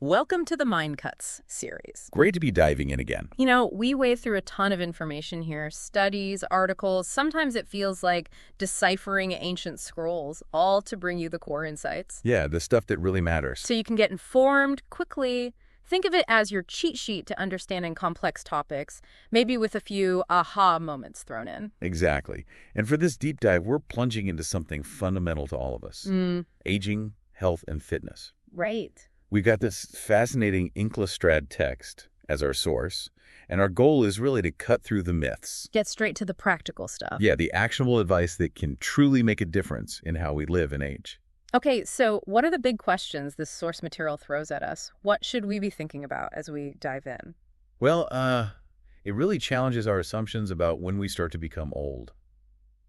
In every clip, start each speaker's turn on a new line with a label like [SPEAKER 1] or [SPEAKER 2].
[SPEAKER 1] Welcome to the Mind Cuts series.
[SPEAKER 2] Great to be diving in again.
[SPEAKER 1] You know, we wade through a ton of information here, studies, articles. Sometimes it feels like deciphering ancient scrolls, all to bring you the core insights.
[SPEAKER 2] Yeah, the stuff that really matters.
[SPEAKER 1] So you can get informed quickly. Think of it as your cheat sheet to understanding complex topics, maybe with a few aha moments thrown in.
[SPEAKER 2] Exactly. And for this deep dive, we're plunging into something fundamental to all of us. Aging, health, and fitness.
[SPEAKER 1] Right.
[SPEAKER 2] We've got this fascinating Inclustrad text as our source, and our goal is really to cut through the myths.
[SPEAKER 1] Get straight to the practical stuff.
[SPEAKER 2] Yeah, the actionable advice that can truly make a difference in how we live and age.
[SPEAKER 1] Okay, so what are the big questions this source material throws at us? What should we be thinking about as we dive in?
[SPEAKER 2] Well, it really challenges our assumptions about when we start to become old.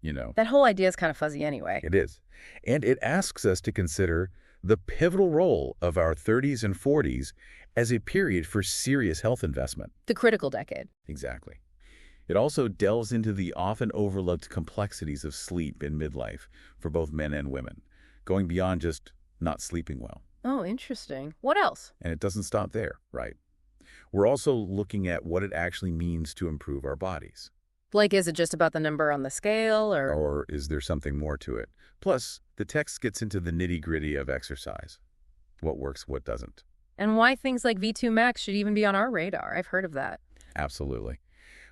[SPEAKER 2] You know.
[SPEAKER 1] That whole idea is kind of fuzzy anyway.
[SPEAKER 2] It is. And it asks us to consider the pivotal role of our 30s and 40s as a period for serious health investment.
[SPEAKER 1] The critical decade.
[SPEAKER 2] Exactly. It also delves into the often overlooked complexities of sleep in midlife for both men and women, going beyond just not sleeping well.
[SPEAKER 1] Oh, interesting. What else?
[SPEAKER 2] And it doesn't stop there, right? We're also looking at what it actually means to improve our bodies.
[SPEAKER 1] Like, is it just about the number on the scale, or...
[SPEAKER 2] Or is there something more to it? Plus, the text gets into the nitty-gritty of exercise. What works, what doesn't.
[SPEAKER 1] And why things like V2 Max should even be on our radar. I've heard of that.
[SPEAKER 2] Absolutely.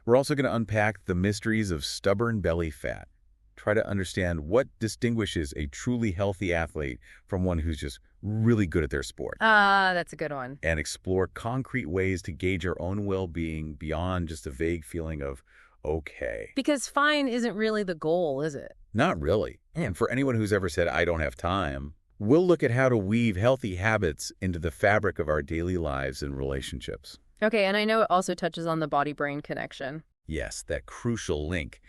[SPEAKER 2] We're also going to unpack the mysteries of stubborn belly fat. Try to understand what distinguishes a truly healthy athlete from one who's just really good at their sport.
[SPEAKER 1] That's a good one.
[SPEAKER 2] And explore concrete ways to gauge our own well-being beyond just a vague feeling of okay.
[SPEAKER 1] Because fine isn't really the goal, is it?
[SPEAKER 2] Not really. And for anyone who's ever said, I don't have time, we'll look at how to weave healthy habits into the fabric of our daily lives and relationships.
[SPEAKER 1] Okay, and I know it also touches on the body-brain connection.
[SPEAKER 2] Yes, that crucial link.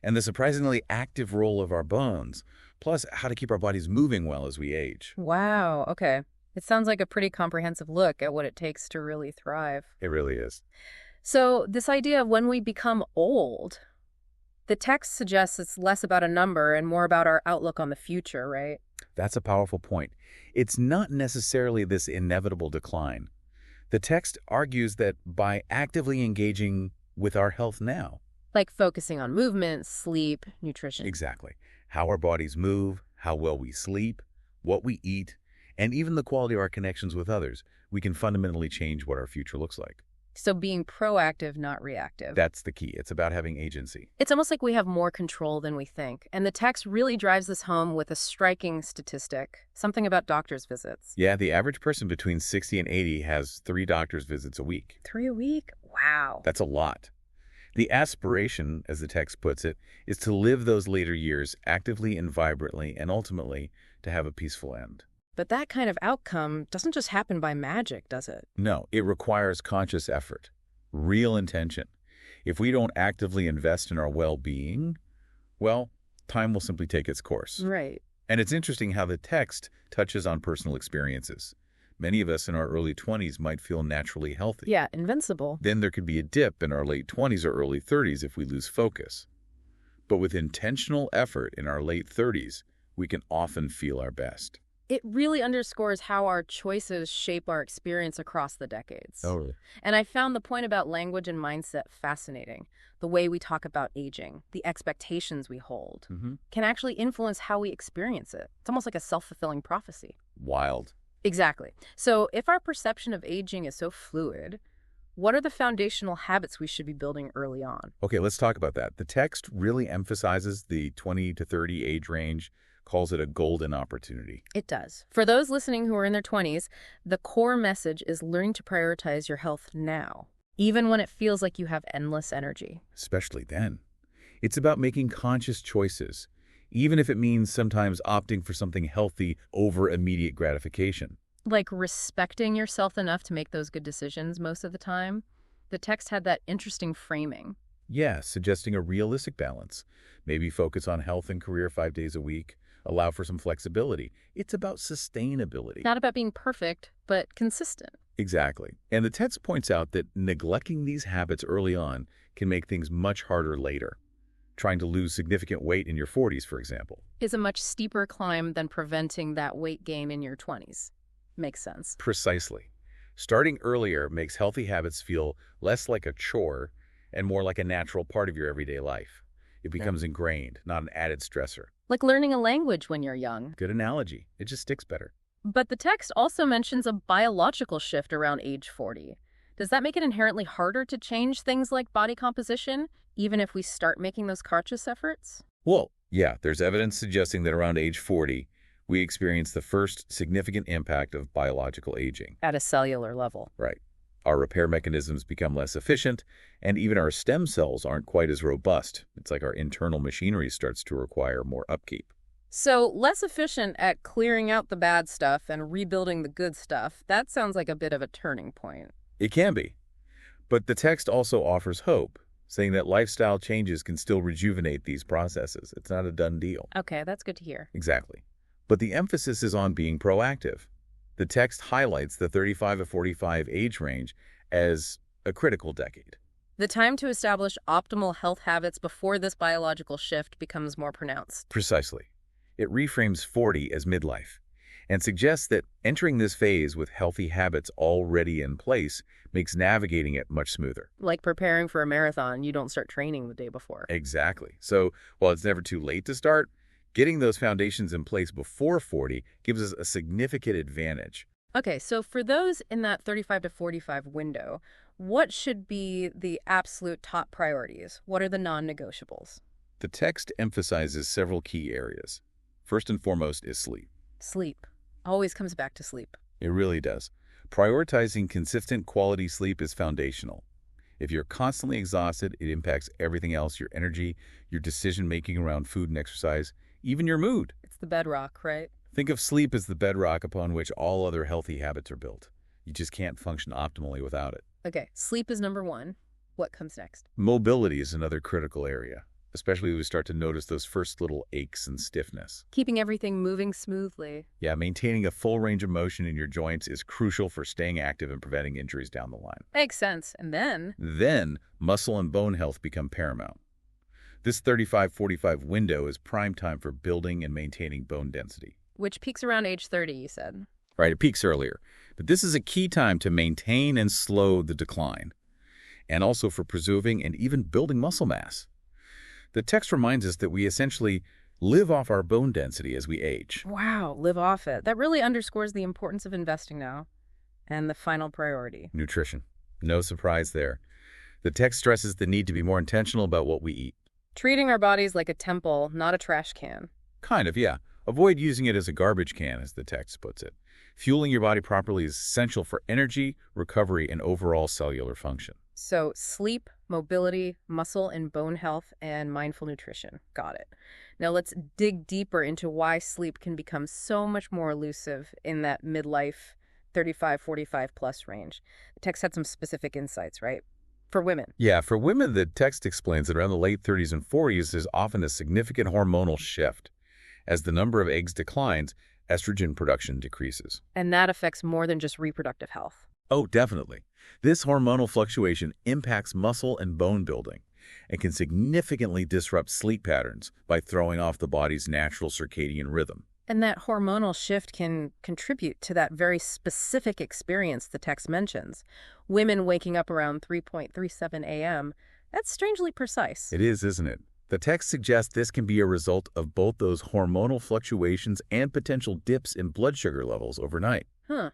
[SPEAKER 2] And the surprisingly active role of our bones, plus how to keep our bodies moving well as we age.
[SPEAKER 1] Wow, okay. It sounds like a pretty comprehensive look at what it takes to really thrive.
[SPEAKER 2] It really is.
[SPEAKER 1] So this idea of when we become old, the text suggests it's less about a number and more about our outlook on the future, right?
[SPEAKER 2] That's a powerful point. It's not necessarily this inevitable decline. The text argues that by actively engaging with our health now,
[SPEAKER 1] like focusing on movement, sleep, nutrition.
[SPEAKER 2] Exactly. How our bodies move, how well we sleep, what we eat, and even the quality of our connections with others, we can fundamentally change what our future looks like.
[SPEAKER 1] So being proactive, not reactive.
[SPEAKER 2] That's the key. It's about having agency.
[SPEAKER 1] It's almost like we have more control than we think. And the text really drives this home with a striking statistic, something about doctor's visits.
[SPEAKER 2] Yeah, the average person between 60 and 80 has 3 doctor's visits a week.
[SPEAKER 1] 3 a week? Wow.
[SPEAKER 2] That's a lot. The aspiration, as the text puts it, is to live those later years actively and vibrantly and ultimately to have a peaceful end.
[SPEAKER 1] But that kind of outcome doesn't just happen by magic, does it?
[SPEAKER 2] No, it requires conscious effort, real intention. If we don't actively invest in our well-being, well, time will simply take its course.
[SPEAKER 1] Right.
[SPEAKER 2] And it's interesting how the text touches on personal experiences. Many of us in our early 20s might feel naturally healthy.
[SPEAKER 1] Yeah, invincible.
[SPEAKER 2] Then there could be a dip in our late 20s or early 30s if we lose focus. But with intentional effort in our late 30s, we can often feel our best.
[SPEAKER 1] It really underscores how our choices shape our experience across the decades.
[SPEAKER 2] Oh, really?
[SPEAKER 1] And I found the point about language and mindset fascinating. The way we talk about aging, the expectations we hold, can actually influence how we experience it. It's almost like a self-fulfilling prophecy.
[SPEAKER 2] Wild.
[SPEAKER 1] Exactly. So if our perception of aging is so fluid, what are the foundational habits we should be building early on?
[SPEAKER 2] Okay, let's talk about that. The text really emphasizes the 20 to 30 age range, calls it a golden opportunity.
[SPEAKER 1] It does. For those listening who are in their 20s, the core message is learning to prioritize your health now, even when it feels like you have endless energy.
[SPEAKER 2] Especially then. It's about making conscious choices, even if it means sometimes opting for something healthy over immediate gratification.
[SPEAKER 1] Like respecting yourself enough to make those good decisions most of the time. The text had that interesting framing.
[SPEAKER 2] Yeah, suggesting a realistic balance. Maybe focus on health and career 5 days a week. Allow for some flexibility. It's about sustainability.
[SPEAKER 1] Not about being perfect, but consistent.
[SPEAKER 2] Exactly. And the text points out that neglecting these habits early on can make things much harder later. Trying to lose significant weight in your 40s, for example,
[SPEAKER 1] is a much steeper climb than preventing that weight gain in your 20s. Makes sense.
[SPEAKER 2] Precisely. Starting earlier makes healthy habits feel less like a chore and more like a natural part of your everyday life. It becomes ingrained, not an added stressor.
[SPEAKER 1] Like learning a language when you're young.
[SPEAKER 2] Good analogy. It just sticks better.
[SPEAKER 1] But the text also mentions a biological shift around age 40. Does that make it inherently harder to change things like body composition, even if we start making those conscious efforts?
[SPEAKER 2] Well, yeah, there's evidence suggesting that around age 40, we experience the first significant impact of biological aging.
[SPEAKER 1] At a cellular level.
[SPEAKER 2] Right. Our repair mechanisms become less efficient, and even our stem cells aren't quite as robust. It's like our internal machinery starts to require more upkeep.
[SPEAKER 1] So, less efficient at clearing out the bad stuff and rebuilding the good stuff, that sounds like a bit of a turning point.
[SPEAKER 2] It can be. But the text also offers hope, saying that lifestyle changes can still rejuvenate these processes. It's not a done deal.
[SPEAKER 1] Okay, that's good to hear.
[SPEAKER 2] Exactly. But the emphasis is on being proactive. The text highlights the 35 to 45 age range as a critical decade.
[SPEAKER 1] The time to establish optimal health habits before this biological shift becomes more pronounced.
[SPEAKER 2] Precisely. It reframes 40 as midlife and suggests that entering this phase with healthy habits already in place makes navigating it much smoother.
[SPEAKER 1] Like preparing for a marathon, you don't start training the day before.
[SPEAKER 2] Exactly. So while it's never too late to start, getting those foundations in place before 40 gives us a significant advantage.
[SPEAKER 1] Okay, so for those in that 35 to 45 window, what should be the absolute top priorities? What are the non-negotiables?
[SPEAKER 2] The text emphasizes several key areas. First and foremost is sleep.
[SPEAKER 1] Sleep. Always comes back to sleep.
[SPEAKER 2] It really does. Prioritizing consistent quality sleep is foundational. If you're constantly exhausted, it impacts everything else, your energy, your decision-making around food and exercise, even your mood.
[SPEAKER 1] It's the bedrock, right?
[SPEAKER 2] Think of sleep as the bedrock upon which all other healthy habits are built. You just can't function optimally without it.
[SPEAKER 1] Okay, sleep is number one. What comes next?
[SPEAKER 2] Mobility is another critical area, especially when we start to notice those first little aches and stiffness.
[SPEAKER 1] Keeping everything moving smoothly.
[SPEAKER 2] Yeah, maintaining a full range of motion in your joints is crucial for staying active and preventing injuries down the line.
[SPEAKER 1] Makes sense. And then?
[SPEAKER 2] Then, muscle and bone health become paramount. This 35-45 window is prime time for building and maintaining bone density.
[SPEAKER 1] Which peaks around age 30, you said.
[SPEAKER 2] Right, it peaks earlier. But this is a key time to maintain and slow the decline, and also for preserving and even building muscle mass. The text reminds us that we essentially live off our bone density as we age.
[SPEAKER 1] Wow, live off it. That really underscores the importance of investing now. And the final priority.
[SPEAKER 2] Nutrition. No surprise there. The text stresses the need to be more intentional about what we eat.
[SPEAKER 1] Treating our bodies like a temple, not a trash can.
[SPEAKER 2] Kind of, yeah. Avoid using it as a garbage can, as the text puts it. Fueling your body properly is essential for energy, recovery, and overall cellular function.
[SPEAKER 1] So sleep, mobility, muscle and bone health, and mindful nutrition. Got it. Now let's dig deeper into why sleep can become so much more elusive in that midlife 35, 45 plus range. The text had some specific insights, right? For women.
[SPEAKER 2] Yeah, for women, the text explains that around the late 30s and 40s, there's often a significant hormonal shift. As the number of eggs declines, estrogen production decreases.
[SPEAKER 1] And that affects more than just reproductive health.
[SPEAKER 2] Oh, definitely. This hormonal fluctuation impacts muscle and bone building and can significantly disrupt sleep patterns by throwing off the body's natural circadian rhythm.
[SPEAKER 1] And that hormonal shift can contribute to that very specific experience the text mentions. Women waking up around 3:37 a.m., that's strangely precise.
[SPEAKER 2] It is, isn't it? The text suggests this can be a result of both those hormonal fluctuations and potential dips in blood sugar levels overnight.
[SPEAKER 1] Huh.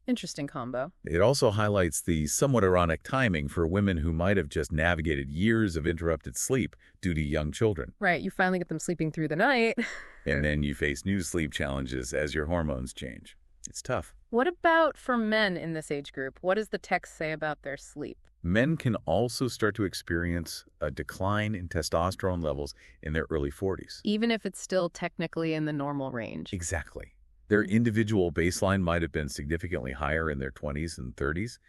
[SPEAKER 1] Interesting combo.
[SPEAKER 2] It also highlights the somewhat ironic timing for women who might have just navigated years of interrupted sleep due to young children.
[SPEAKER 1] Right, you finally get them sleeping through the night.
[SPEAKER 2] And then you face new sleep challenges as your hormones change. It's tough.
[SPEAKER 1] What about for men in this age group? What does the text say about their sleep?
[SPEAKER 2] Men can also start to experience a decline in testosterone levels in their early 40s.
[SPEAKER 1] Even if it's still technically in the normal range.
[SPEAKER 2] Exactly. Their individual baseline might have been significantly higher in their 20s and 30s,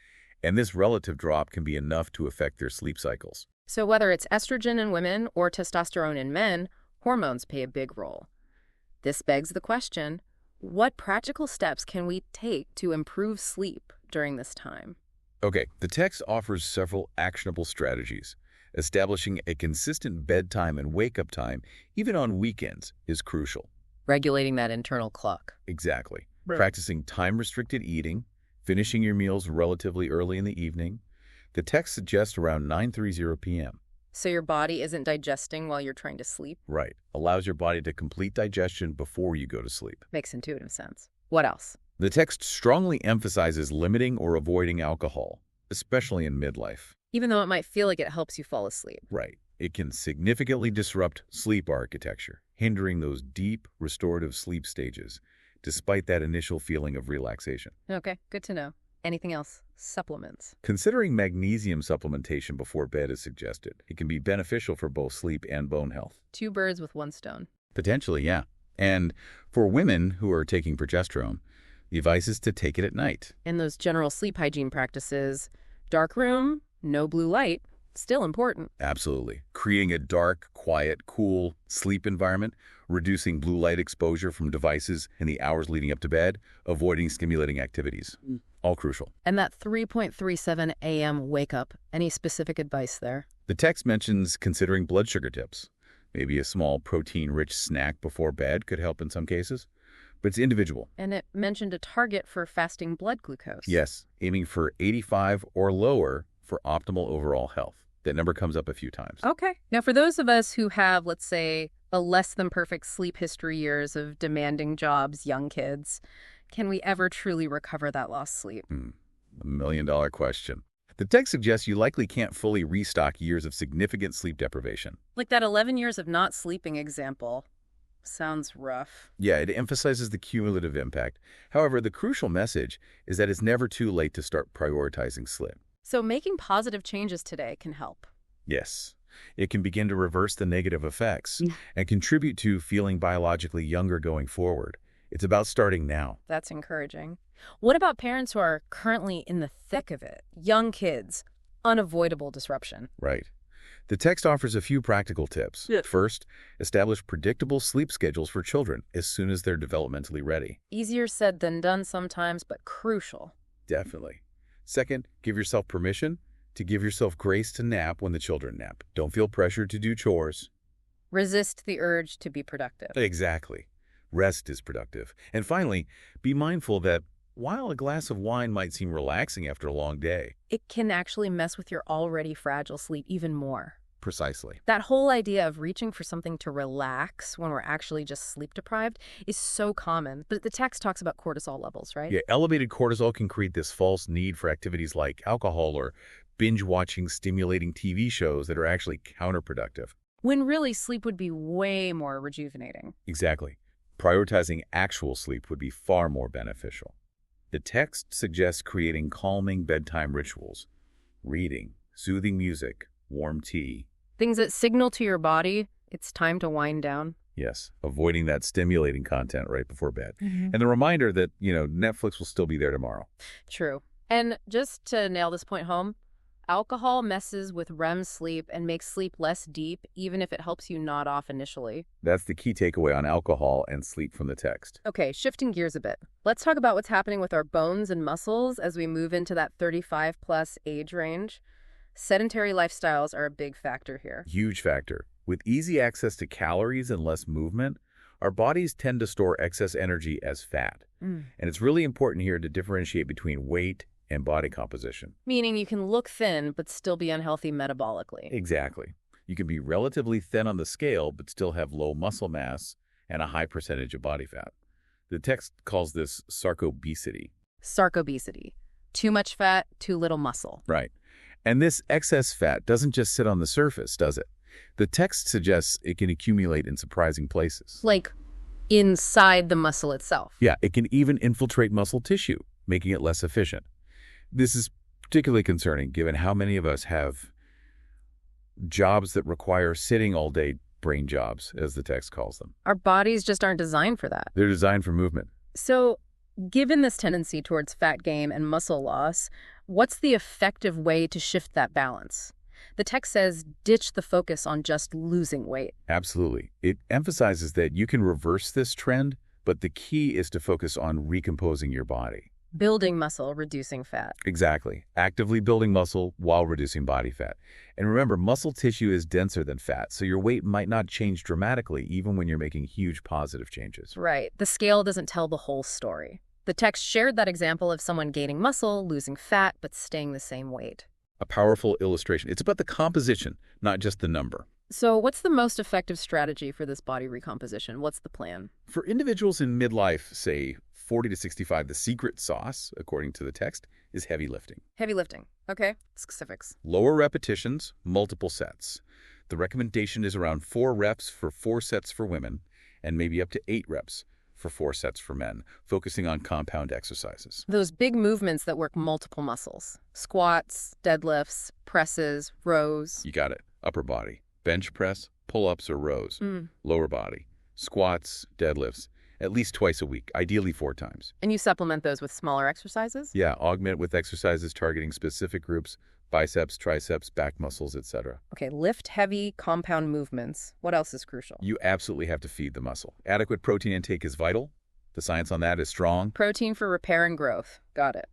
[SPEAKER 2] and this relative drop can be enough to affect their sleep cycles.
[SPEAKER 1] So whether it's estrogen in women or testosterone in men, hormones play a big role. This begs the question, what practical steps can we take to improve sleep during this time?
[SPEAKER 2] Okay, the text offers several actionable strategies. Establishing a consistent bedtime and wake-up time, even on weekends, is crucial.
[SPEAKER 1] Regulating that internal clock.
[SPEAKER 2] Exactly.
[SPEAKER 1] Right.
[SPEAKER 2] Practicing time-restricted eating, finishing your meals relatively early in the evening. The text suggests around 9:30 p.m.
[SPEAKER 1] So your body isn't digesting while you're trying to sleep?
[SPEAKER 2] Right. Allows your body to complete digestion before you go to sleep.
[SPEAKER 1] Makes intuitive sense. What else?
[SPEAKER 2] The text strongly emphasizes limiting or avoiding alcohol, especially in midlife.
[SPEAKER 1] Even though it might feel like it helps you fall asleep.
[SPEAKER 2] Right. It can significantly disrupt sleep architecture, hindering those deep, restorative sleep stages, despite that initial feeling of relaxation.
[SPEAKER 1] Okay, good to know. Anything else? Supplements.
[SPEAKER 2] Considering magnesium supplementation before bed is suggested. It can be beneficial for both sleep and bone health.
[SPEAKER 1] 2 birds with 1 stone.
[SPEAKER 2] Potentially, yeah. And for women who are taking progesterone, the advice is to take it at night.
[SPEAKER 1] And those general sleep hygiene practices, dark room, no blue light, still important.
[SPEAKER 2] Absolutely. Creating a dark, quiet, cool sleep environment, reducing blue light exposure from devices in the hours leading up to bed, avoiding stimulating activities. All crucial.
[SPEAKER 1] And that 3.37 a.m. wake up, any specific advice there?
[SPEAKER 2] The text mentions considering blood sugar tips. Maybe a small protein-rich snack before bed could help in some cases, but it's individual.
[SPEAKER 1] And it mentioned a target for fasting blood glucose.
[SPEAKER 2] Yes, aiming for 85 or lower for optimal overall health. That number comes up a few times.
[SPEAKER 1] Okay. Now, for those of us who have, let's say, a less than perfect sleep history years of demanding jobs, young kids, can we ever truly recover that lost sleep?
[SPEAKER 2] $1 million question. The text suggests you likely can't fully restock years of significant sleep deprivation.
[SPEAKER 1] Like that 11 years of not sleeping example. Sounds rough.
[SPEAKER 2] Yeah, it emphasizes the cumulative impact. However, the crucial message is that it's never too late to start prioritizing sleep.
[SPEAKER 1] So making positive changes today can help.
[SPEAKER 2] Yes, it can begin to reverse the negative effects and contribute to feeling biologically younger going forward. It's about starting now.
[SPEAKER 1] That's encouraging. What about parents who are currently in the thick of it? Young kids, unavoidable disruption.
[SPEAKER 2] Right. The text offers a few practical tips.
[SPEAKER 1] Yeah.
[SPEAKER 2] First, establish predictable sleep schedules for children as soon as they're developmentally ready.
[SPEAKER 1] Easier said than done sometimes, but crucial.
[SPEAKER 2] Definitely. Second, give yourself permission to give yourself grace to nap when the children nap. Don't feel pressured to do chores.
[SPEAKER 1] Resist the urge to be productive.
[SPEAKER 2] Exactly. Rest is productive. And finally, be mindful that while a glass of wine might seem relaxing after a long day,
[SPEAKER 1] It can actually mess with your already fragile sleep even more.
[SPEAKER 2] precisely.
[SPEAKER 1] That whole idea of reaching for something to relax when we're actually just sleep deprived is so common. But the text talks about cortisol levels, right?
[SPEAKER 2] Yeah, elevated cortisol can create this false need for activities like alcohol or binge-watching stimulating TV shows that are actually counterproductive.
[SPEAKER 1] When really sleep would be way more rejuvenating.
[SPEAKER 2] Exactly. Prioritizing actual sleep would be far more beneficial. The text suggests creating calming bedtime rituals, reading, soothing music, warm tea.
[SPEAKER 1] Things that signal to your body it's time to wind down.
[SPEAKER 2] Yes, avoiding that stimulating content right before bed. And the reminder that, Netflix will still be there tomorrow.
[SPEAKER 1] True. And just to nail this point home, alcohol messes with REM sleep and makes sleep less deep, even if it helps you nod off initially.
[SPEAKER 2] That's the key takeaway on alcohol and sleep from the text.
[SPEAKER 1] Okay, shifting gears a bit. Let's talk about what's happening with our bones and muscles as we move into that 35-plus age range. Sedentary lifestyles are a big factor here.
[SPEAKER 2] Huge factor. With easy access to calories and less movement, our bodies tend to store excess energy as fat. And it's really important here to differentiate between weight and body composition.
[SPEAKER 1] Meaning you can look thin but still be unhealthy metabolically.
[SPEAKER 2] Exactly. You can be relatively thin on the scale but still have low muscle mass and a high percentage of body fat. The text calls this sarcobesity.
[SPEAKER 1] Sarcobesity. Too much fat, too little muscle.
[SPEAKER 2] Right. And this excess fat doesn't just sit on the surface, does it? The text suggests it can accumulate in surprising places.
[SPEAKER 1] Like inside the muscle itself.
[SPEAKER 2] Yeah, it can even infiltrate muscle tissue, making it less efficient. This is particularly concerning given how many of us have jobs that require sitting all day, brain jobs, as the text calls them.
[SPEAKER 1] Our bodies just aren't designed for that.
[SPEAKER 2] They're designed for movement.
[SPEAKER 1] So, given this tendency towards fat gain and muscle loss, what's the effective way to shift that balance? The text says ditch the focus on just losing weight.
[SPEAKER 2] Absolutely. It emphasizes that you can reverse this trend, but the key is to focus on recomposing your body.
[SPEAKER 1] Building muscle, reducing fat.
[SPEAKER 2] Exactly. Actively building muscle while reducing body fat. And remember, muscle tissue is denser than fat, so your weight might not change dramatically even when you're making huge positive changes.
[SPEAKER 1] Right. The scale doesn't tell the whole story. The text shared that example of someone gaining muscle, losing fat, but staying the same weight.
[SPEAKER 2] A powerful illustration. It's about the composition, not just the number.
[SPEAKER 1] So what's the most effective strategy for this body recomposition? What's the plan?
[SPEAKER 2] For individuals in midlife, say 40 to 65, the secret sauce, according to the text, is heavy lifting.
[SPEAKER 1] Heavy lifting. Okay. Specifics.
[SPEAKER 2] Lower repetitions, multiple sets. The recommendation is around 4 reps for 4 sets for women and maybe up to 8 reps for 4 sets for men, focusing on compound exercises.
[SPEAKER 1] Those big movements that work multiple muscles. Squats, deadlifts, presses, rows.
[SPEAKER 2] You got it. Upper body, bench press, pull-ups or rows. Lower body, squats, deadlifts, at least twice a week, ideally 4 times.
[SPEAKER 1] And you supplement those with smaller exercises?
[SPEAKER 2] Yeah, augment with exercises targeting specific groups, biceps, triceps, back muscles, etc.
[SPEAKER 1] Okay, lift heavy compound movements. What else is crucial?
[SPEAKER 2] You absolutely have to feed the muscle. Adequate protein intake is vital. The science on that is strong.
[SPEAKER 1] Protein for repair and growth. Got it.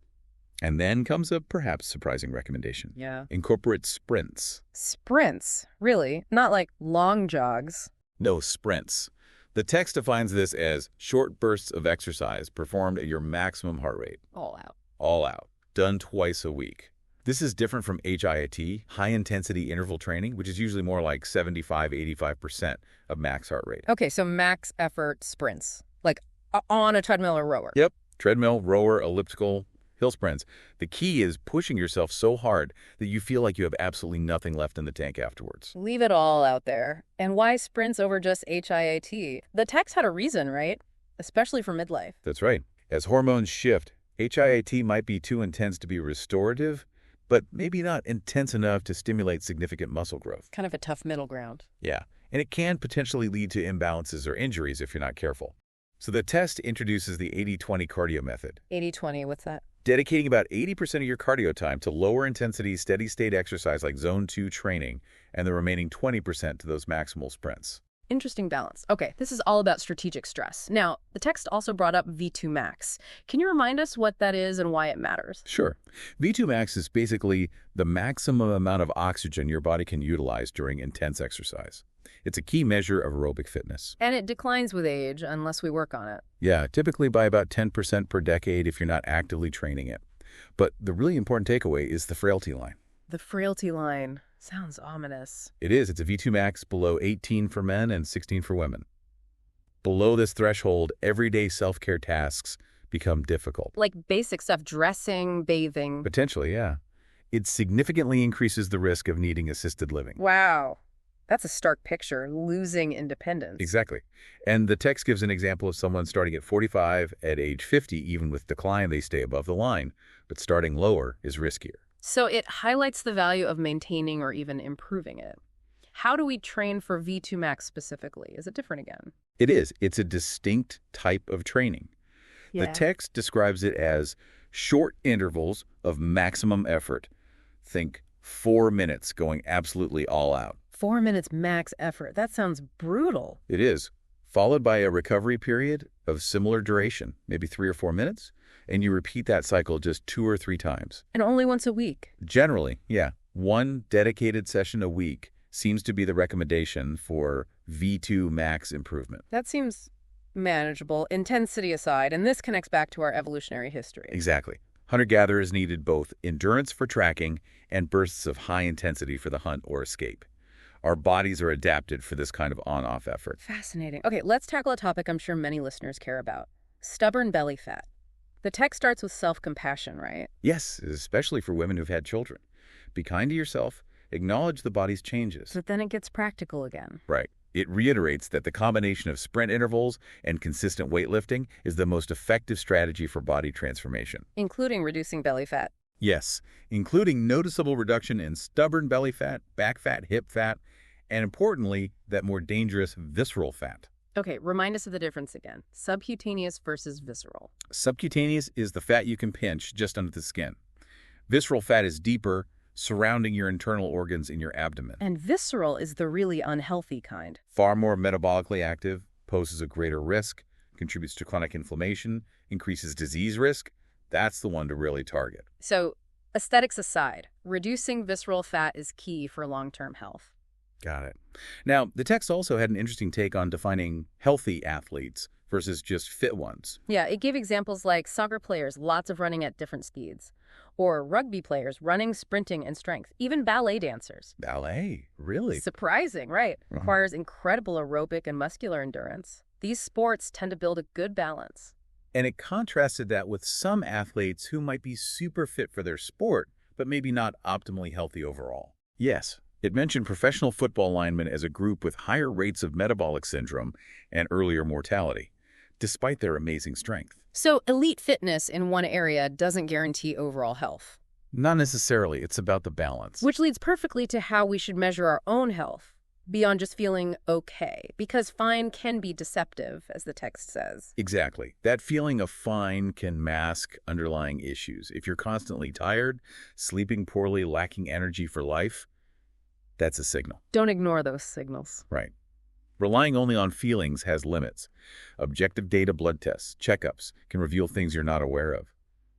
[SPEAKER 2] And then comes a perhaps surprising recommendation.
[SPEAKER 1] Yeah.
[SPEAKER 2] Incorporate sprints.
[SPEAKER 1] Sprints? Really? Not like long jogs?
[SPEAKER 2] No, sprints. The text defines this as short bursts of exercise performed at your maximum heart rate.
[SPEAKER 1] All out.
[SPEAKER 2] All out. Done twice a week. This is different from HIIT, high-intensity interval training, which is usually more like 75–85% of max heart rate.
[SPEAKER 1] Okay, so max effort sprints. Like on a treadmill or rower.
[SPEAKER 2] Yep. Treadmill, rower, elliptical, hill sprints. The key is pushing yourself so hard that you feel like you have absolutely nothing left in the tank afterwards.
[SPEAKER 1] Leave it all out there. And why sprints over just HIIT? The text had a reason, right? Especially for midlife.
[SPEAKER 2] That's right. As hormones shift, HIIT might be too intense to be restorative, but maybe not intense enough to stimulate significant muscle growth.
[SPEAKER 1] Kind of a tough middle ground.
[SPEAKER 2] Yeah, and it can potentially lead to imbalances or injuries if you're not careful. So the test introduces the 80-20 cardio method.
[SPEAKER 1] 80-20, what's that?
[SPEAKER 2] Dedicating about 80% of your cardio time to lower intensity, steady-state exercise like Zone 2 training, and the remaining 20% to those maximal sprints.
[SPEAKER 1] Interesting balance. Okay, this is all about strategic stress. Now, the text also brought up V2 max. Can you remind us what that is and why it matters?
[SPEAKER 2] Sure. V2 max is basically the maximum amount of oxygen your body can utilize during intense exercise. It's a key measure of aerobic fitness.
[SPEAKER 1] And it declines with age unless we work on it.
[SPEAKER 2] Yeah, typically by about 10% per decade if you're not actively training it. But the really important takeaway is the frailty line.
[SPEAKER 1] The frailty line. Sounds ominous.
[SPEAKER 2] It is. It's a V2 max below 18 for men and 16 for women. Below this threshold, everyday self-care tasks become difficult.
[SPEAKER 1] Like basic stuff, dressing, bathing.
[SPEAKER 2] Potentially, yeah. It significantly increases the risk of needing assisted living.
[SPEAKER 1] Wow. That's a stark picture, losing independence.
[SPEAKER 2] Exactly. And the text gives an example of someone starting at 45, at age 50, even with decline, they stay above the line. But starting lower is riskier.
[SPEAKER 1] So it highlights the value of maintaining or even improving it. How do we train for V2 max specifically? Is it different again?
[SPEAKER 2] It is. It's a distinct type of training.
[SPEAKER 1] Yeah.
[SPEAKER 2] The text describes it as short intervals of maximum effort. Think 4 minutes going absolutely all out.
[SPEAKER 1] 4 minutes max effort. That sounds brutal.
[SPEAKER 2] It is. Followed by a recovery period of similar duration, maybe 3 or 4 minutes, and you repeat that cycle just 2 or 3 times.
[SPEAKER 1] And only once a week.
[SPEAKER 2] Generally, yeah. 1 dedicated session a week seems to be the recommendation for V2 max improvement.
[SPEAKER 1] That seems manageable, intensity aside, and this connects back to our evolutionary history.
[SPEAKER 2] Exactly. Hunter-gatherers needed both endurance for tracking and bursts of high intensity for the hunt or escape. Our bodies are adapted for this kind of on-off effort.
[SPEAKER 1] Fascinating. Okay, let's tackle a topic I'm sure many listeners care about. Stubborn belly fat. The text starts with self-compassion, right?
[SPEAKER 2] Yes, especially for women who've had children. Be kind to yourself. Acknowledge the body's changes.
[SPEAKER 1] But then it gets practical again.
[SPEAKER 2] Right. It reiterates that the combination of sprint intervals and consistent weightlifting is the most effective strategy for body transformation.
[SPEAKER 1] Including reducing belly fat.
[SPEAKER 2] Yes, including noticeable reduction in stubborn belly fat, back fat, hip fat, and importantly, that more dangerous visceral fat.
[SPEAKER 1] Okay, remind us of the difference again. Subcutaneous versus visceral.
[SPEAKER 2] Subcutaneous is the fat you can pinch just under the skin. Visceral fat is deeper, surrounding your internal organs in your abdomen.
[SPEAKER 1] And visceral is the really unhealthy kind.
[SPEAKER 2] Far more metabolically active, poses a greater risk, contributes to chronic inflammation, increases disease risk. That's the one to really target.
[SPEAKER 1] So, aesthetics aside, reducing visceral fat is key for long-term health.
[SPEAKER 2] Got it. Now, the text also had an interesting take on defining healthy athletes versus just fit ones.
[SPEAKER 1] Yeah, it gave examples like soccer players, lots of running at different speeds, or rugby players, running, sprinting, and strength, even ballet dancers.
[SPEAKER 2] Ballet? Really?
[SPEAKER 1] Surprising, right? Requires incredible aerobic and muscular endurance. These sports tend to build a good balance.
[SPEAKER 2] And it contrasted that with some athletes who might be super fit for their sport, but maybe not optimally healthy overall. Yes, it mentioned professional football linemen as a group with higher rates of metabolic syndrome and earlier mortality, despite their amazing strength.
[SPEAKER 1] So elite fitness in one area doesn't guarantee overall health.
[SPEAKER 2] Not necessarily. It's about the balance.
[SPEAKER 1] Which leads perfectly to how we should measure our own health, beyond just feeling okay, because fine can be deceptive, as the text says.
[SPEAKER 2] Exactly. That feeling of fine can mask underlying issues. If you're constantly tired, sleeping poorly, lacking energy for life, that's a signal.
[SPEAKER 1] Don't ignore those signals.
[SPEAKER 2] Right. Relying only on feelings has limits. Objective data, blood tests, checkups can reveal things you're not aware of.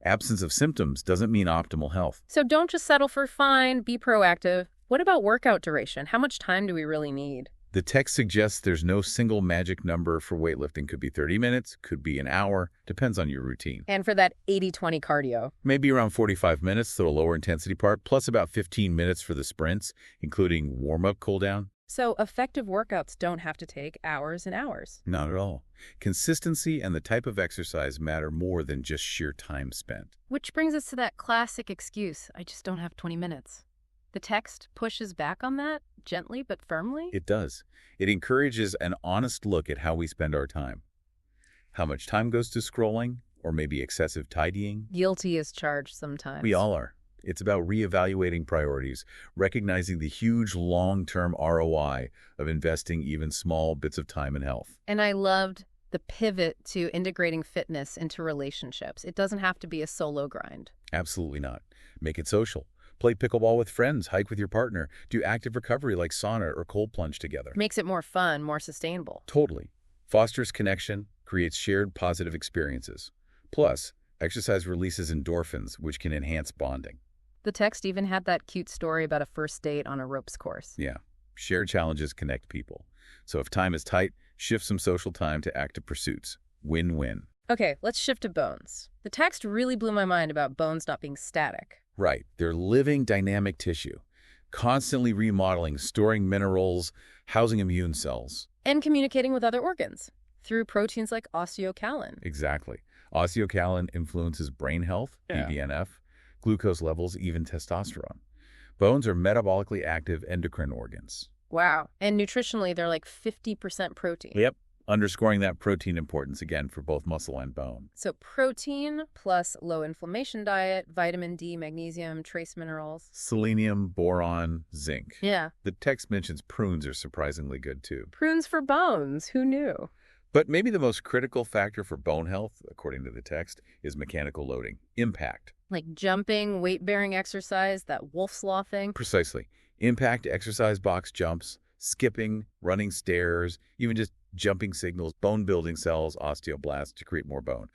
[SPEAKER 2] Absence of symptoms doesn't mean optimal health.
[SPEAKER 1] So don't just settle for fine, be proactive. What about workout duration? How much time do we really need?
[SPEAKER 2] The text suggests there's no single magic number for weightlifting. Could be 30 minutes, could be an hour, depends on your routine.
[SPEAKER 1] And for that 80-20 cardio?
[SPEAKER 2] Maybe around 45 minutes for the lower intensity part, plus about 15 minutes for the sprints, including warm-up, cool-down.
[SPEAKER 1] So effective workouts don't have to take hours and hours.
[SPEAKER 2] Not at all. Consistency and the type of exercise matter more than just sheer time spent.
[SPEAKER 1] Which brings us to that classic excuse, I just don't have 20 minutes. The text pushes back on that, gently but firmly?
[SPEAKER 2] It does. It encourages an honest look at how we spend our time. How much time goes to scrolling, or maybe excessive tidying?
[SPEAKER 1] Guilty as charged sometimes.
[SPEAKER 2] We all are. It's about reevaluating priorities, recognizing the huge long-term ROI of investing even small bits of time and health.
[SPEAKER 1] And I loved the pivot to integrating fitness into relationships. It doesn't have to be a solo grind.
[SPEAKER 2] Absolutely not. Make it social. Play pickleball with friends, hike with your partner, do active recovery like sauna or cold plunge together.
[SPEAKER 1] Makes it more fun, more sustainable.
[SPEAKER 2] Totally. Fosters connection, creates shared positive experiences. Plus, exercise releases endorphins, which can enhance bonding.
[SPEAKER 1] The text even had that cute story about a first date on a ropes course.
[SPEAKER 2] Yeah. Shared challenges connect people. So if time is tight, shift some social time to active pursuits. Win-win.
[SPEAKER 1] Okay, let's shift to bones. The text really blew my mind about bones not being static.
[SPEAKER 2] Right. They're living, dynamic tissue, constantly remodeling, storing minerals, housing immune cells.
[SPEAKER 1] And communicating with other organs through proteins like osteocalin.
[SPEAKER 2] Exactly. Osteocalin influences brain health, BDNF, glucose levels, even testosterone. Bones are metabolically active endocrine organs.
[SPEAKER 1] Wow. And nutritionally, they're like 50% protein.
[SPEAKER 2] Yep. Underscoring that protein importance again for both muscle and bone.
[SPEAKER 1] So protein plus low inflammation diet, vitamin D, magnesium, trace minerals.
[SPEAKER 2] Selenium, boron, zinc.
[SPEAKER 1] Yeah.
[SPEAKER 2] The text mentions prunes are surprisingly good too.
[SPEAKER 1] Prunes for bones. Who knew?
[SPEAKER 2] But maybe the most critical factor for bone health, according to the text, is mechanical loading, impact.
[SPEAKER 1] Like jumping, weight-bearing exercise, that wolf sloth thing.
[SPEAKER 2] Precisely. Impact exercise box jumps, skipping, running stairs, even just jumping signals bone-building cells, osteoblasts, to create more bone.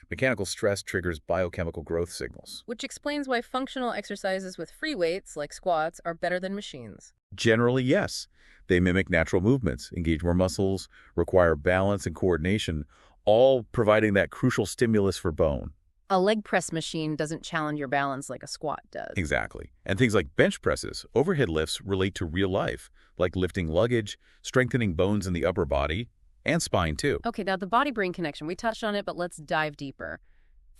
[SPEAKER 2] Mechanical stress triggers biochemical growth signals.
[SPEAKER 1] Which explains why functional exercises with free weights, like squats, are better than machines.
[SPEAKER 2] Generally, yes. They mimic natural movements, engage more muscles, require balance and coordination, all providing that crucial stimulus for bone.
[SPEAKER 1] A leg press machine doesn't challenge your balance like a squat does.
[SPEAKER 2] Exactly. And things like bench presses, overhead lifts relate to real life, like lifting luggage, strengthening bones in the upper body, and spine too.
[SPEAKER 1] Okay, now the body-brain connection, we touched on it, but let's dive deeper.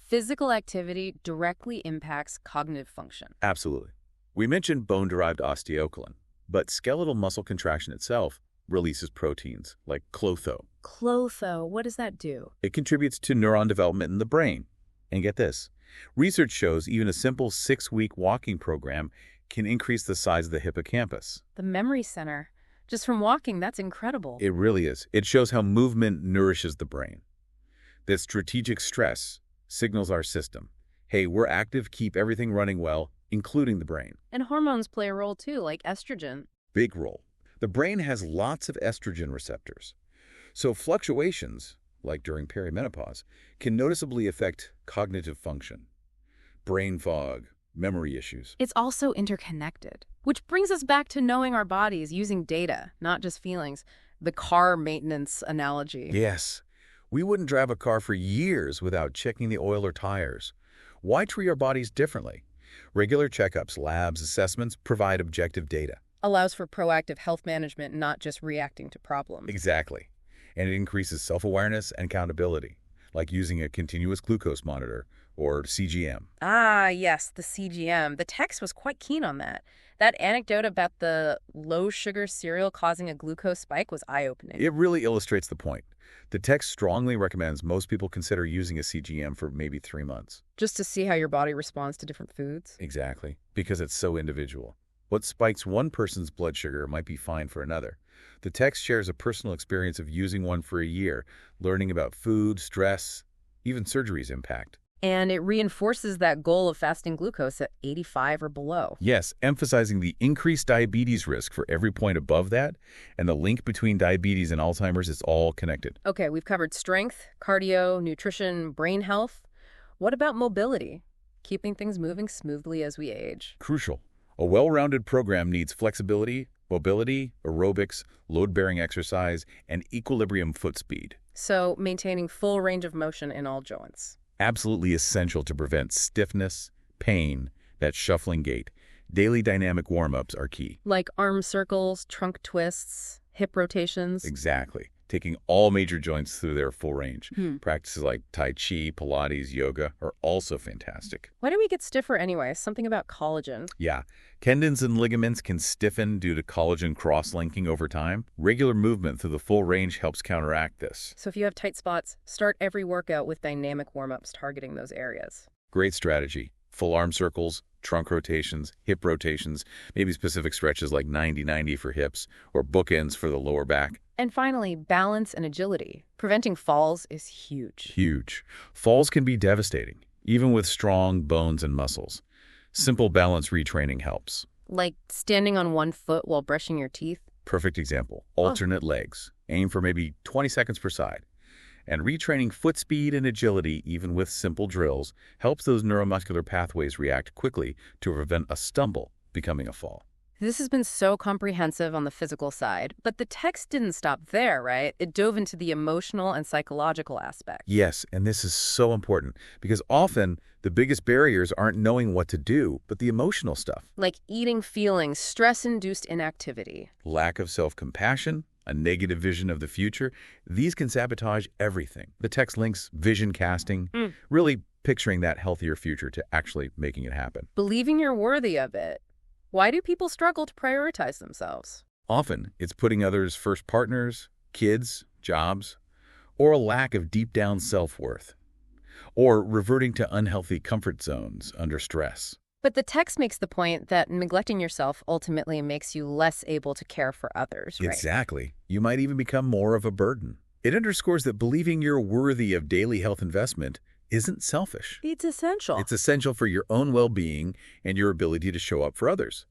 [SPEAKER 1] Physical activity directly impacts cognitive function.
[SPEAKER 2] Absolutely. We mentioned bone-derived osteocalin, but skeletal muscle contraction itself releases proteins like clotho.
[SPEAKER 1] Clotho, what does that do?
[SPEAKER 2] It contributes to neuron development in the brain. And get this, research shows even a simple 6-week walking program can increase the size of the hippocampus.
[SPEAKER 1] The memory center. Just from walking, that's incredible.
[SPEAKER 2] It really is. It shows how movement nourishes the brain. That strategic stress signals our system. Hey, we're active, keep everything running well, including the brain.
[SPEAKER 1] And hormones play a role too, like estrogen.
[SPEAKER 2] Big role. The brain has lots of estrogen receptors. So fluctuations, like during perimenopause, can noticeably affect cognitive function, brain fog, memory issues.
[SPEAKER 1] It's also interconnected, which brings us back to knowing our bodies using data, not just feelings. The car maintenance analogy.
[SPEAKER 2] Yes. We wouldn't drive a car for years without checking the oil or tires. Why treat our bodies differently? Regular checkups, labs, assessments provide objective data.
[SPEAKER 1] Allows for proactive health management, not just reacting to problems.
[SPEAKER 2] Exactly. And it increases self-awareness and accountability, like using a continuous glucose monitor or CGM.
[SPEAKER 1] Ah, yes, the CGM. The text was quite keen on that. That anecdote about the low-sugar cereal causing a glucose spike was eye-opening.
[SPEAKER 2] It really illustrates the point. The text strongly recommends most people consider using a CGM for maybe 3 months.
[SPEAKER 1] Just to see how your body responds to different foods?
[SPEAKER 2] Exactly, because it's so individual. What spikes one person's blood sugar might be fine for another. The text shares a personal experience of using one for a year, learning about food, stress, even surgery's impact.
[SPEAKER 1] And it reinforces that goal of fasting glucose at 85 or below.
[SPEAKER 2] Yes, emphasizing the increased diabetes risk for every point above that, and the link between diabetes and Alzheimer's is all connected.
[SPEAKER 1] Okay, we've covered strength, cardio, nutrition, brain health. What about mobility? Keeping things moving smoothly as we age.
[SPEAKER 2] Crucial. A well-rounded program needs flexibility, mobility, aerobics, load-bearing exercise, and equilibrium foot speed.
[SPEAKER 1] So maintaining full range of motion in all joints.
[SPEAKER 2] Absolutely essential to prevent stiffness, pain, that shuffling gait. Daily dynamic warm-ups are key.
[SPEAKER 1] Like arm circles, trunk twists, hip rotations.
[SPEAKER 2] Exactly. Taking all major joints through their full range. Practices like Tai Chi, Pilates, yoga are also fantastic.
[SPEAKER 1] Why do we get stiffer anyway? Something about collagen.
[SPEAKER 2] Yeah. Tendons and ligaments can stiffen due to collagen cross-linking over time. Regular movement through the full range helps counteract this.
[SPEAKER 1] So if you have tight spots, start every workout with dynamic warm-ups targeting those areas.
[SPEAKER 2] Great strategy. Full arm circles, trunk rotations, hip rotations, maybe specific stretches like 90-90 for hips or bookends for the lower back.
[SPEAKER 1] And finally, balance and agility. Preventing falls is huge.
[SPEAKER 2] Huge. Falls can be devastating, even with strong bones and muscles. Simple balance retraining helps.
[SPEAKER 1] Like standing on one foot while brushing your teeth.
[SPEAKER 2] Perfect example. Alternate legs. Aim for maybe 20 seconds per side. And retraining foot speed and agility, even with simple drills, helps those neuromuscular pathways react quickly to prevent a stumble becoming a fall.
[SPEAKER 1] This has been so comprehensive on the physical side, but the text didn't stop there, right? It dove into the emotional and psychological aspect.
[SPEAKER 2] Yes, and this is so important because often the biggest barriers aren't knowing what to do, but the emotional stuff.
[SPEAKER 1] Like eating feelings, stress-induced inactivity.
[SPEAKER 2] Lack of self-compassion, a negative vision of the future, these can sabotage everything. The text links vision casting, really picturing that healthier future to actually making it happen.
[SPEAKER 1] Believing you're worthy of it. Why do people struggle to prioritize themselves?
[SPEAKER 2] Often, it's putting others first: partners, kids, jobs, or a lack of deep-down self-worth, or reverting to unhealthy comfort zones under stress.
[SPEAKER 1] But the text makes the point that neglecting yourself ultimately makes you less able to care for others, right?
[SPEAKER 2] Exactly. You might even become more of a burden. It underscores that believing you're worthy of daily health investment isn't selfish.
[SPEAKER 1] It's essential.
[SPEAKER 2] It's essential for your own well-being and your ability to show up for others.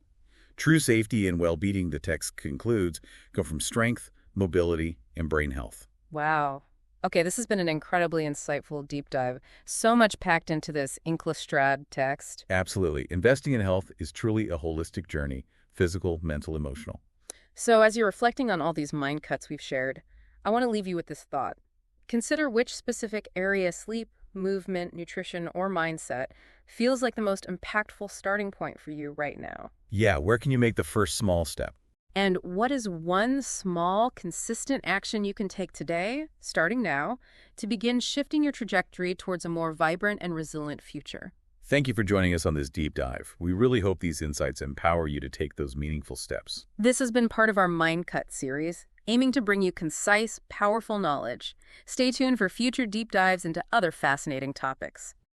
[SPEAKER 2] True safety and well-being, the text concludes, come from strength, mobility, and brain health.
[SPEAKER 1] Wow. Okay, this has been an incredibly insightful deep dive. So much packed into this inclustrad text.
[SPEAKER 2] Absolutely. Investing in health is truly a holistic journey, physical, mental, emotional.
[SPEAKER 1] So as you're reflecting on all these mind cuts we've shared, I want to leave you with this thought. Consider which specific area, sleep, movement, nutrition, or mindset feels like the most impactful starting point for you right now.
[SPEAKER 2] Yeah, where can you make the first small step?
[SPEAKER 1] And what is one small, consistent action you can take today, starting now, to begin shifting your trajectory towards a more vibrant and resilient future?
[SPEAKER 2] Thank you for joining us on this deep dive. We really hope these insights empower you to take those meaningful steps.
[SPEAKER 1] This has been part of our Mind Cut series, aiming to bring you concise, powerful knowledge. Stay tuned for future deep dives into other fascinating topics.